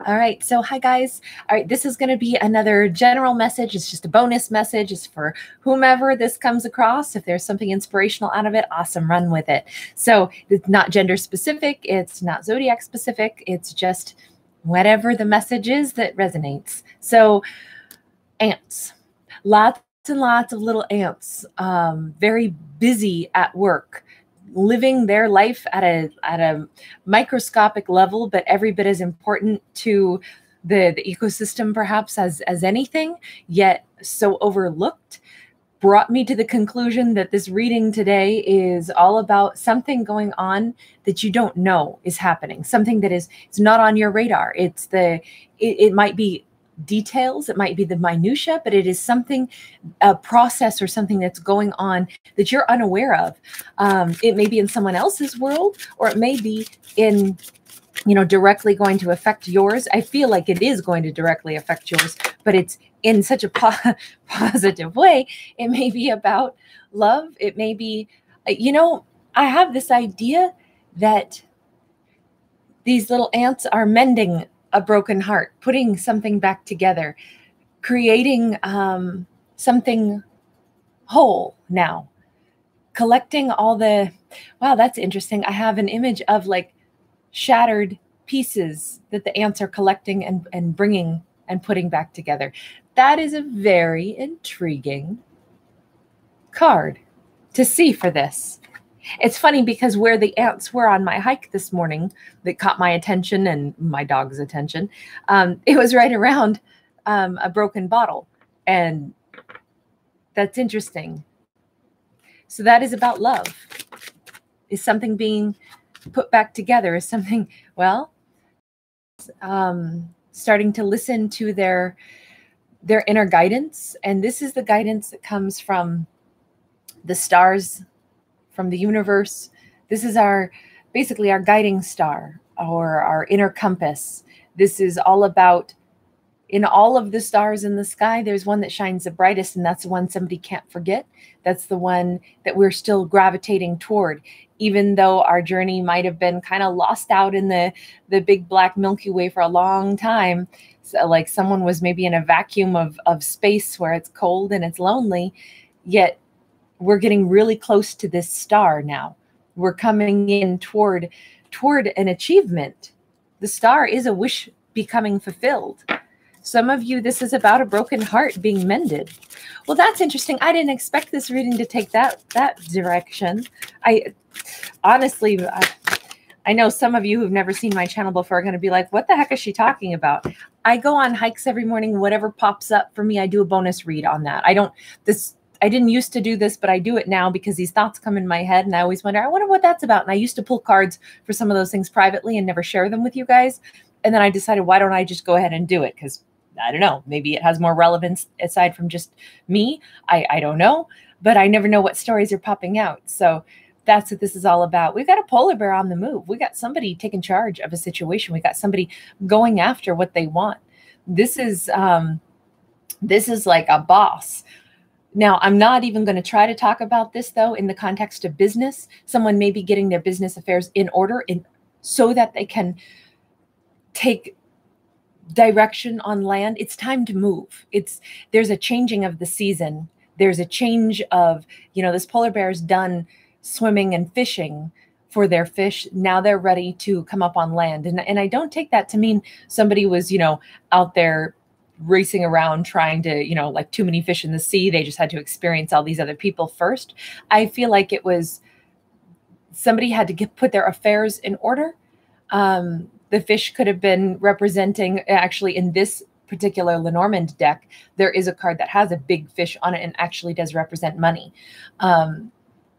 All right. So hi, guys. All right. This is going to be another general message. It's just a bonus message. It's for whomever this comes across. If there's something inspirational out of it, awesome. Run with it. So it's not gender specific. It's not zodiac specific. It's just whatever the message is that resonates. So ants, lots and lots of little ants, very busy at work, living their life at a microscopic level, but every bit as important to the ecosystem perhaps as anything, yet so overlooked, brought me to the conclusion that this reading today is all about something going on that you don't know is happening, something that it's not on your radar. It might be details, it might be the minutia, but it is something, a process or something that's going on that you're unaware of. It may be in someone else's world, or it may be in, directly going to affect yours. I feel like it is going to directly affect yours, but it's in such a positive way. It may be about love. It may be, I have this idea that these little ants are mending a broken heart, putting something back together, creating something whole now, collecting all the, wow, that's interesting. I have an image of like shattered pieces that the ants are collecting and bringing and putting back together. That is a very intriguing card to see for this. It's funny because where the ants were on my hike this morning that caught my attention and my dog's attention, it was right around a broken bottle. And that's interesting. So that is about love. Is something being put back together? Is something, well, starting to listen to their inner guidance. And this is the guidance that comes from the stars, from the universe. This is basically our guiding star, or our inner compass. This is all about, in all of the stars in the sky, there's one that shines the brightest, and that's the one somebody can't forget. That's the one that we're still gravitating toward, even though our journey might have been kind of lost out in the big black Milky Way for a long time. So like someone was maybe in a vacuum of space where it's cold and it's lonely, yet we're getting really close to this star now. We're coming in toward an achievement. The star is a wish becoming fulfilled. Some of you, this is about a broken heart being mended. Well, that's interesting. I didn't expect this reading to take that direction. Honestly, I know some of you who've never seen my channel before are going to be like, what the heck is she talking about? I go on hikes every morning. Whatever pops up for me, I do a bonus read on that. I didn't used to do this, but I do it now because these thoughts come in my head and I always wonder, I wonder what that's about. And I used to pull cards for some of those things privately and never share them with you guys. And then I decided, why don't I just go ahead and do it? Because I don't know, maybe it has more relevance aside from just me. I don't know, but I never know what stories are popping out. So that's what this is all about. We've got a polar bear on the move. We got somebody taking charge of a situation. We got somebody going after what they want. This is like a boss. Now, I'm not even going to try to talk about this, though, in the context of business. Someone may be getting their business affairs in order so that they can take direction on land. It's time to move. There's a changing of the season. There's a change of, this polar bear is done swimming and fishing for their fish. Now they're ready to come up on land. And I don't take that to mean somebody was, out there racing around trying to, like too many fish in the sea. They just had to experience all these other people first. I feel like it was somebody had to put their affairs in order. The fish could have been representing, actually in this particular Lenormand deck, there is a card that has a big fish on it and actually does represent money. And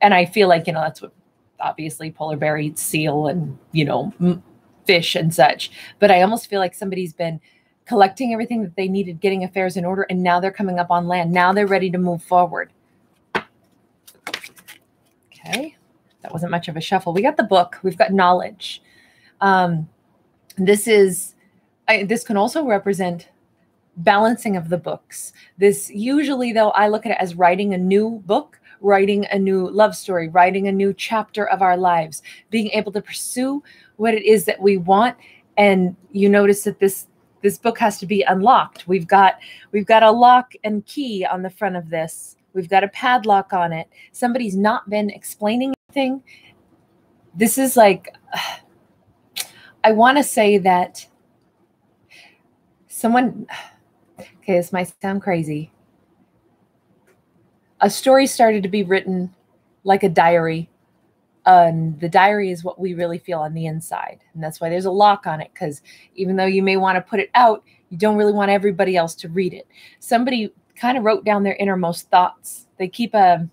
I feel like, that's what obviously polar bear eats seal and, fish and such. But I almost feel like somebody's been collecting everything that they needed, getting affairs in order, and now they're coming up on land. Now they're ready to move forward. Okay, that wasn't much of a shuffle. We got the book. We've got knowledge. This can also represent balancing of the books. This usually, though, I look at it as writing a new book, writing a new love story, writing a new chapter of our lives, being able to pursue what it is that we want And you notice that this book has to be unlocked. We've got a lock and key on the front of this. We've got a padlock on it. Somebody's not been explaining anything. This is like, I want to say that someone, okay, this might sound crazy. A story started to be written like a diary. And the diary is what we really feel on the inside. And that's why there's a lock on it, because even though you may want to put it out, you don't really want everybody else to read it. Somebody kind of wrote down their innermost thoughts. They keep I'm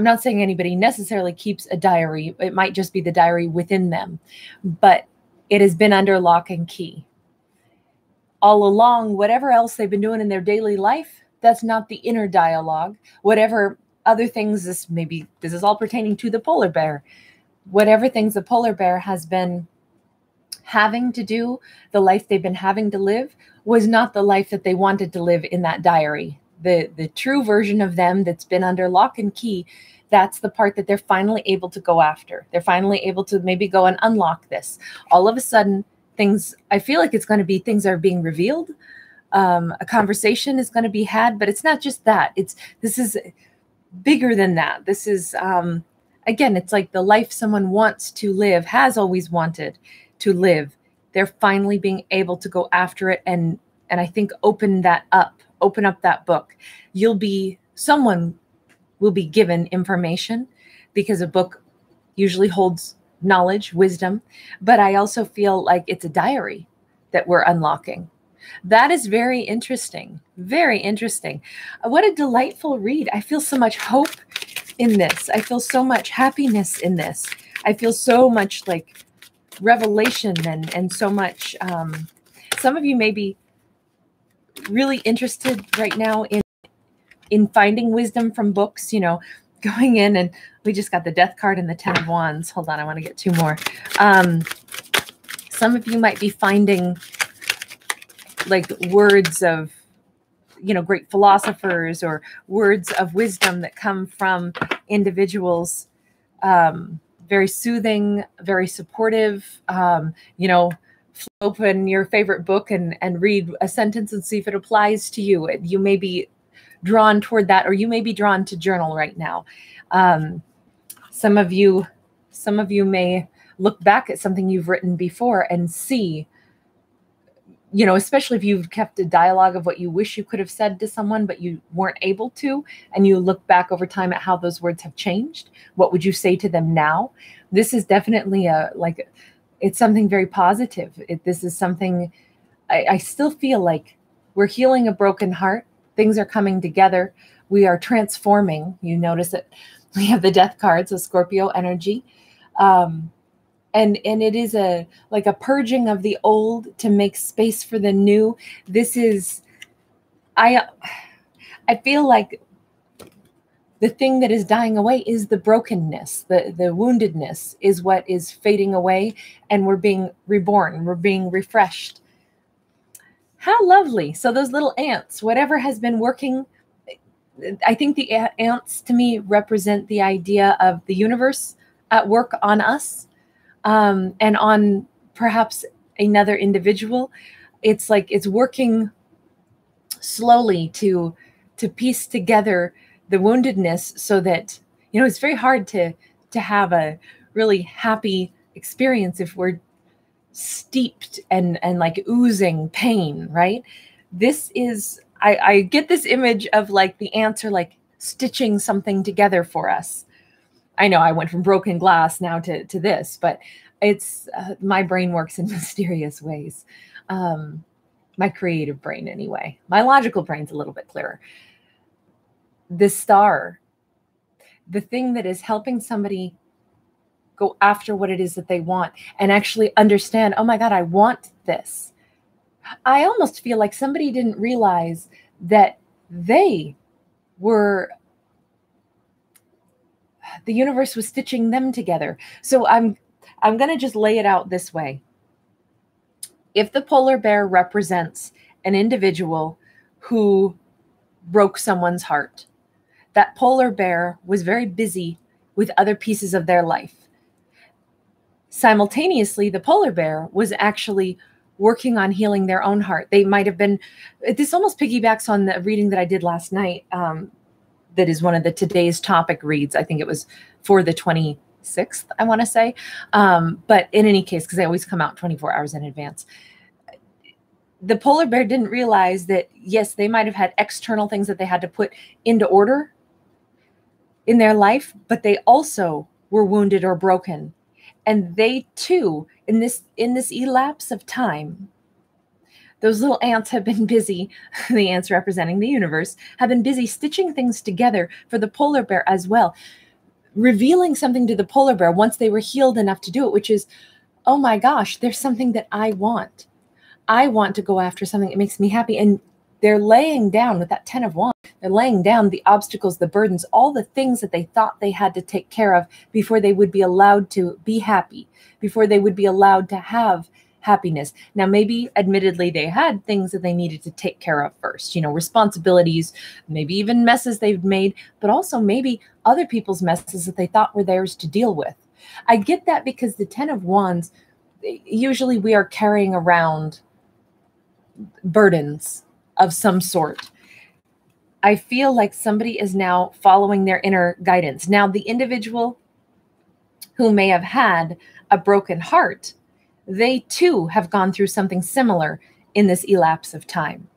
not saying anybody necessarily keeps a diary. It might just be the diary within them, but it has been under lock and key. All along, whatever else they've been doing in their daily life, that's not the inner dialogue. Whatever other things, this is all pertaining to the polar bear. Whatever things the polar bear has been having to do, the life they've been having to live, was not the life that they wanted to live in that diary. The true version of them that's been under lock and key, that's the part that they're finally able to go after. They're finally able to maybe go and unlock this. All of a sudden, things, I feel like it's going to be, things are being revealed. A conversation is going to be had, but it's not just that. This is bigger than that. This is, again, it's like the life someone wants to live, has always wanted to live. They're finally being able to go after it. And I think open up that book. Someone will be given information, because a book usually holds knowledge, wisdom, but I also feel like it's a diary that we're unlocking. That is very interesting. Very interesting. What a delightful read. I feel so much hope in this. I feel so much happiness in this. I feel so much like revelation and so much. Some of you may be really interested right now in finding wisdom from books, going in, and we just got the Death card and the 10 of Wands. Hold on, I want to get 2 more. Some of you might be finding like words of, great philosophers, or words of wisdom that come from individuals, very soothing, very supportive. Open your favorite book and read a sentence and see if it applies to you. You may be drawn toward that, or you may be drawn to journal right now. Some of you may look back at something you've written before and see, especially if you've kept a dialogue of what you wish you could have said to someone, but you weren't able to, and you look back over time at how those words have changed. What would you say to them now? This is definitely it's something very positive. This is something I still feel like we're healing a broken heart. Things are coming together. We are transforming. You notice that we have the Death card, so Scorpio energy. And it is a purging of the old to make space for the new. This is, I feel like the thing that is dying away is the brokenness, the woundedness is what is fading away, and we're being reborn, we're being refreshed. How lovely. So those little ants, whatever has been working, I think the ants to me represent the idea of the universe at work on us, and on perhaps another individual. It's like it's working slowly to piece together the woundedness, so that, it's very hard to have a really happy experience if we're steeped and like oozing pain, right? This is, I get this image of like the ants are like stitching something together for us. I know I went from broken glass now to this, but it's my brain works in mysterious ways. My creative brain anyway. My logical brain's a little bit clearer. The star, the thing that is helping somebody go after what it is that they want and actually understand, oh my God, I want this. I almost feel like somebody didn't realize that the universe was stitching them together. So I'm going to just lay it out this way. If the polar bear represents an individual who broke someone's heart, that polar bear was very busy with other pieces of their life. Simultaneously, the polar bear was actually working on healing their own heart. They might have been, this almost piggybacks on the reading that I did last night. That is one of the today's topic reads. I think it was for the 26th, I want to say. But in any case, because they always come out 24 hours in advance. The polar bear didn't realize that, yes, they might have had external things that they had to put into order in their life, but they also were wounded or broken. And they too, in this elapse of time, those little ants have been busy, the ants representing the universe, have been busy stitching things together for the polar bear as well, revealing something to the polar bear once they were healed enough to do it, which is, oh my gosh, there's something that I want. I want to go after something that makes me happy. And they're laying down with that 10 of Wands, they're laying down the obstacles, the burdens, all the things that they thought they had to take care of before they would be allowed to be happy, before they would be allowed to have happiness. Now, maybe admittedly, they had things that they needed to take care of first, you know, responsibilities, maybe even messes they've made, but also maybe other people's messes that they thought were theirs to deal with. I get that because the 10 of Wands, usually we are carrying around burdens of some sort. I feel like somebody is now following their inner guidance. Now, the individual who may have had a broken heart, they too have gone through something similar in this elapse of time.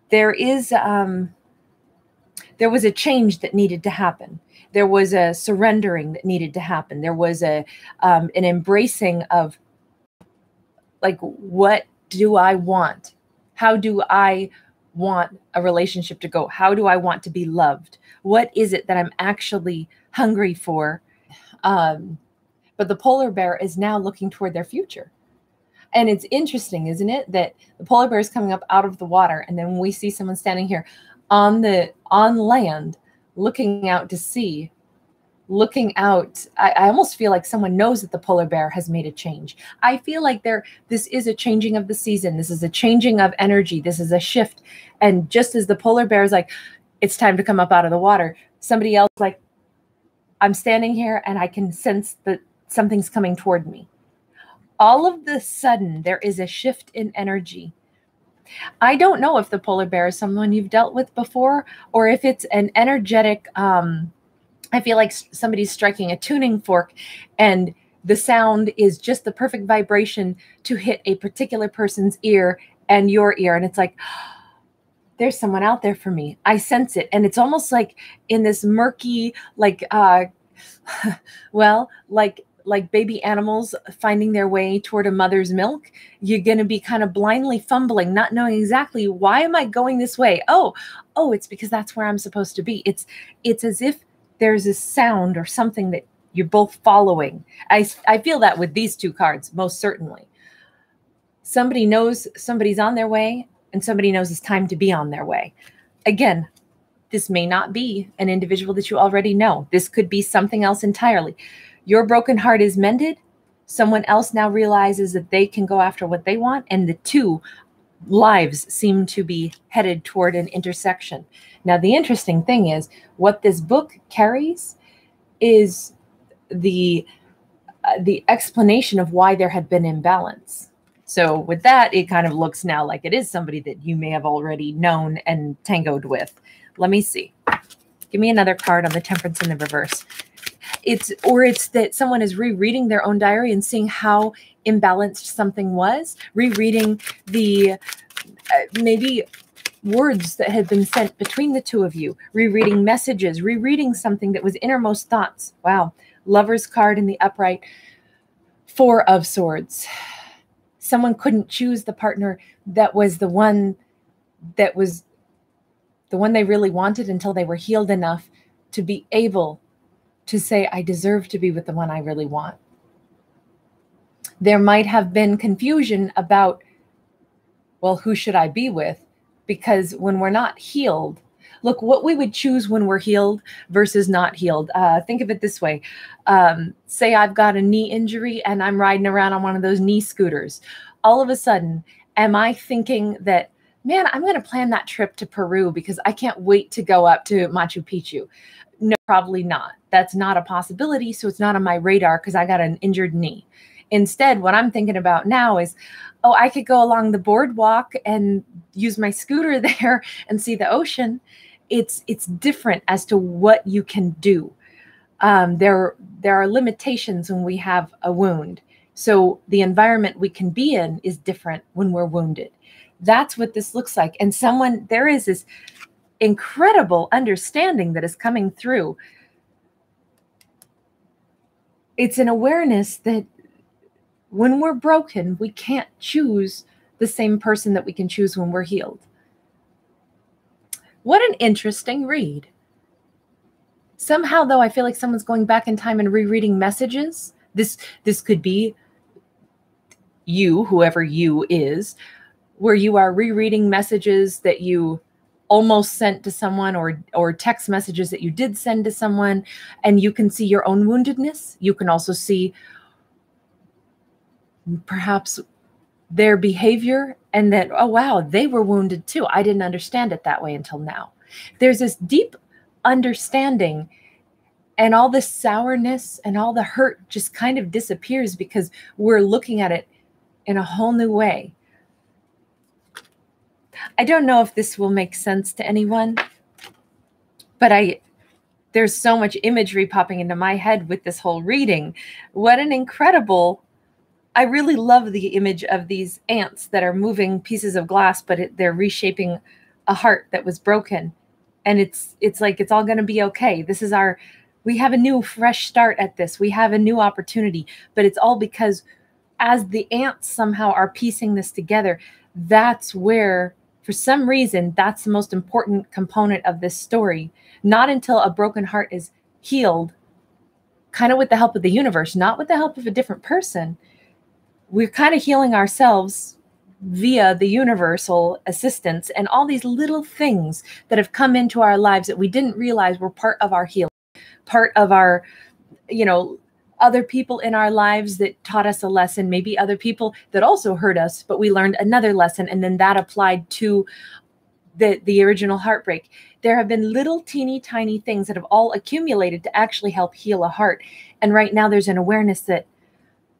There was a change that needed to happen. There was a surrendering that needed to happen. There was an embracing of, like, what do I want? How do I want a relationship to go? How do I want to be loved? What is it that I'm actually hungry for? But the polar bear is now looking toward their future. And it's interesting, isn't it, that the polar bear is coming up out of the water, and then when we see someone standing here on land, looking out to sea, looking out, I almost feel like someone knows that the polar bear has made a change. I feel like this is a changing of the season. This is a changing of energy. This is a shift. And just as the polar bear is like, it's time to come up out of the water, somebody else like, I'm standing here and I can sense that something's coming toward me. All of the sudden, there is a shift in energy. I don't know if the polar bear is someone you've dealt with before, or if it's an energetic, I feel like somebody's striking a tuning fork and the sound is just the perfect vibration to hit a particular person's ear and your ear. And it's like, there's someone out there for me. I sense it. And it's almost like in this murky, like, like baby animals finding their way toward a mother's milk. You're going to be kind of blindly fumbling, not knowing exactly, why am I going this way? Oh, it's because that's where I'm supposed to be. It's as if there's a sound or something that you're both following. I feel that with these two cards, most certainly. Somebody knows somebody's on their way, and somebody knows it's time to be on their way. Again, this may not be an individual that you already know. This could be something else entirely. Your broken heart is mended. Someone else now realizes that they can go after what they want, and the two lives seem to be headed toward an intersection. Now, the interesting thing is what this book carries is the explanation of why there had been imbalance. So with that, it kind of looks now like it is somebody that you may have already known and tangoed with. Let me see. Give me another card on the Temperance in the reverse. It's that someone is rereading their own diary and seeing how imbalanced something was, rereading the maybe words that had been sent between the two of you, rereading messages, rereading something that was innermost thoughts. Wow. Lover's card in the upright, 4 of Swords. Someone couldn't choose the partner that was the one they really wanted until they were healed enough to be able to say, I deserve to be with the one I really want. There might have been confusion about, well, who should I be with? Because when we're not healed, look, what we would choose when we're healed versus not healed. Think of it this way. Say I've got a knee injury and I'm riding around on one of those knee scooters. All of a sudden, am I thinking that, man, I'm going to plan that trip to Peru because I can't wait to go up to Machu Picchu? No, probably not. That's not a possibility. So it's not on my radar because I got an injured knee. Instead, what I'm thinking about now is, oh, I could go along the boardwalk and use my scooter there and see the ocean. It's different as to what you can do. There are limitations when we have a wound. So the environment we can be in is different when we're wounded. That's what this looks like. And there is this incredible understanding that is coming through. It's an awareness that when we're broken, we can't choose the same person that we can choose when we're healed. What an interesting read. Somehow, though, I feel like someone's going back in time and rereading messages. This could be you, whoever you is, where you are rereading messages that you almost sent to someone, or text messages that you did send to someone, and you can see your own woundedness. You can also see perhaps their behavior, and that, oh, wow, they were wounded too. I didn't understand it that way until now. There's this deep understanding, and all the sourness and all the hurt just kind of disappears because we're looking at it in a whole new way. I don't know if this will make sense to anyone, but there's so much imagery popping into my head with this whole reading. What an incredible, I really love the image of these ants that are moving pieces of glass, but they're reshaping a heart that was broken. And it's like, it's all going to be okay. We have a new fresh start at this. We have a new opportunity, but it's all because as the ants somehow are piecing this together, that's where, for some reason, that's the most important component of this story. Not until a broken heart is healed, kind of with the help of the universe, not with the help of a different person. We're kind of healing ourselves via the universal assistance and all these little things that have come into our lives that we didn't realize were part of our healing, part of our, other people in our lives that taught us a lesson, maybe other people that also hurt us, but we learned another lesson, and then that applied to the original heartbreak. There have been little teeny tiny things that have all accumulated to actually help heal a heart. And right now there's an awareness that,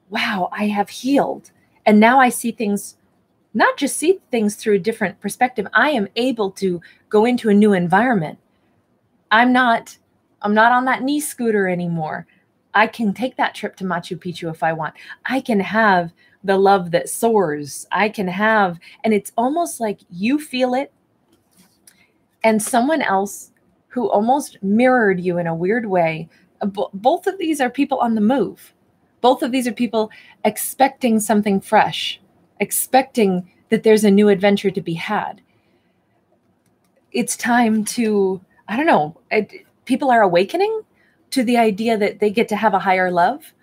wow, I have healed. And now I see things, not just see things through a different perspective. I am able to go into a new environment. I'm not on that knee scooter anymore. I can take that trip to Machu Picchu if I want. I can have the love that soars. I can have, and it's almost like you feel it, and someone else who almost mirrored you in a weird way. Both of these are people on the move. Both of these are people expecting something fresh, expecting that there's a new adventure to be had. It's time to, I don't know, people are awakening to the idea that they get to have a higher love.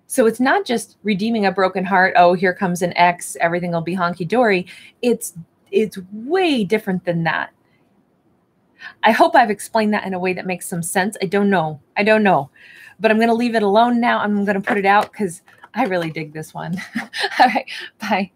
So it's not just redeeming a broken heart. Oh, here comes an ex, everything will be honky-dory. It's way different than that. I hope I've explained that in a way that makes some sense. I don't know. But I'm going to leave it alone now. I'm going to put it out because I really dig this one. All right, bye.